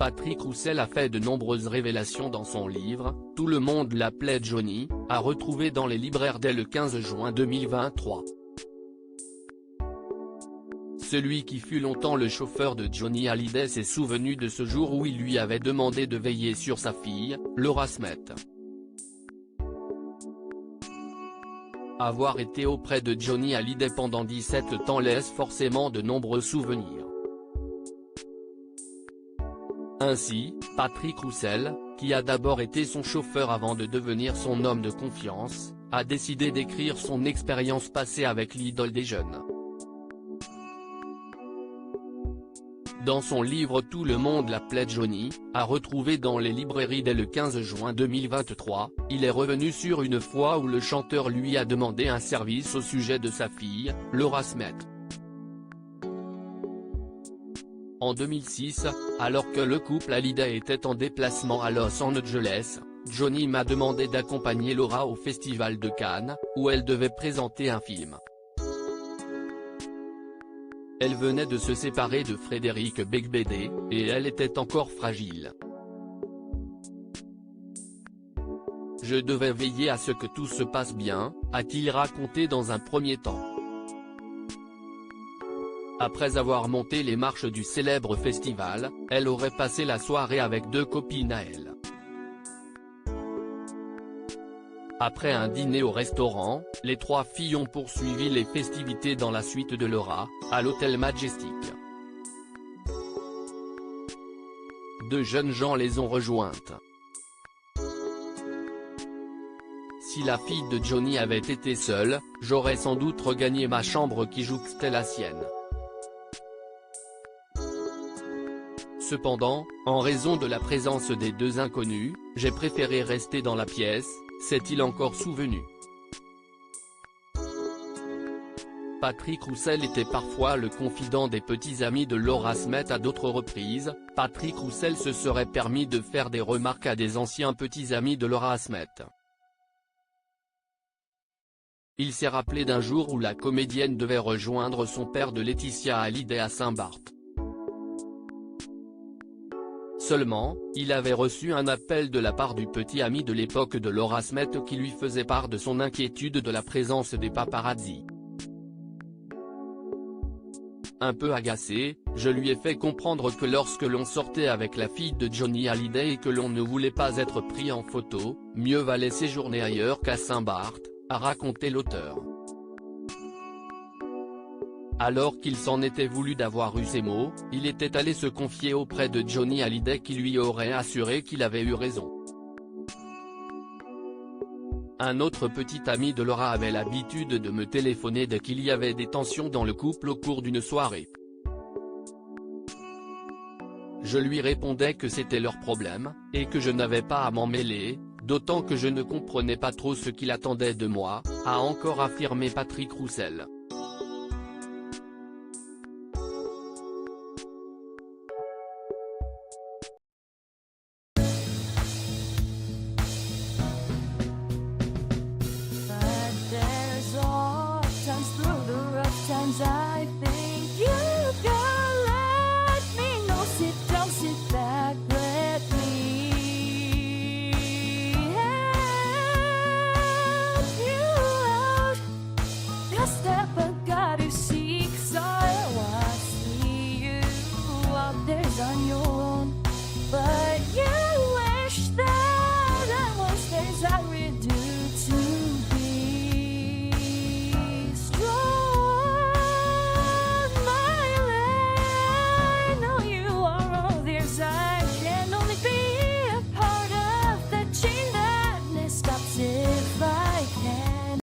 Patrick Roussel a fait de nombreuses révélations dans son livre « Tout le monde l'appelait Johnny », à retrouver dans les libraires dès le 15 juin 2023. Celui qui fut longtemps le chauffeur de Johnny Hallyday s'est souvenu de ce jour où il lui avait demandé de veiller sur sa fille, Laura Smet. Avoir été auprès de Johnny Hallyday pendant 17 ans laisse forcément de nombreux souvenirs. Ainsi, Patrick Roussel, qui a d'abord été son chauffeur avant de devenir son homme de confiance, a décidé d'écrire son expérience passée avec l'idole des jeunes. Dans son livre Tout le monde l'appelait Johnny, à retrouver dans les librairies dès le 15 juin 2023, il est revenu sur une fois où le chanteur lui a demandé un service au sujet de sa fille, Laura Smet. En 2006, alors que le couple Hallyday était en déplacement à Los Angeles, Johnny m'a demandé d'accompagner Laura au Festival de Cannes, où elle devait présenter un film. Elle venait de se séparer de Frédéric Beigbeder, et elle était encore fragile. Je devais veiller à ce que tout se passe bien, a-t-il raconté dans un premier temps. Après avoir monté les marches du célèbre festival, elle aurait passé la soirée avec 2 copines à elle. Après un dîner au restaurant, les 3 filles ont poursuivi les festivités dans la suite de Laura, à l'hôtel Majestic. 2 jeunes gens les ont rejointes. Si la fille de Johnny avait été seule, j'aurais sans doute regagné ma chambre qui jouxtait la sienne. Cependant, en raison de la présence des 2 inconnus, j'ai préféré rester dans la pièce, s'est-il encore souvenu. Patrick Roussel était parfois le confident des petits amis de Laura Smet. À d'autres reprises, Patrick Roussel se serait permis de faire des remarques à des anciens petits amis de Laura Smet. Il s'est rappelé d'un jour où la comédienne devait rejoindre son père de Laetitia Hallyday à Saint-Barth. Seulement, il avait reçu un appel de la part du petit ami de l'époque de Laura Smet qui lui faisait part de son inquiétude de la présence des paparazzis. Un peu agacé, je lui ai fait comprendre que lorsque l'on sortait avec la fille de Johnny Hallyday et que l'on ne voulait pas être pris en photo, mieux valait séjourner ailleurs qu'à Saint-Barth, a raconté l'auteur. Alors qu'il s'en était voulu d'avoir eu ces mots, il était allé se confier auprès de Johnny Hallyday qui lui aurait assuré qu'il avait eu raison. Un autre petit ami de Laura avait l'habitude de me téléphoner dès qu'il y avait des tensions dans le couple au cours d'une soirée. Je lui répondais que c'était leur problème, et que je n'avais pas à m'en mêler, d'autant que je ne comprenais pas trop ce qu'il attendait de moi, a encore affirmé Patrick Roussel. I think you can let me know. Sit down, sit back, let me help you out. The step I gotta seek, so I see you out there's on your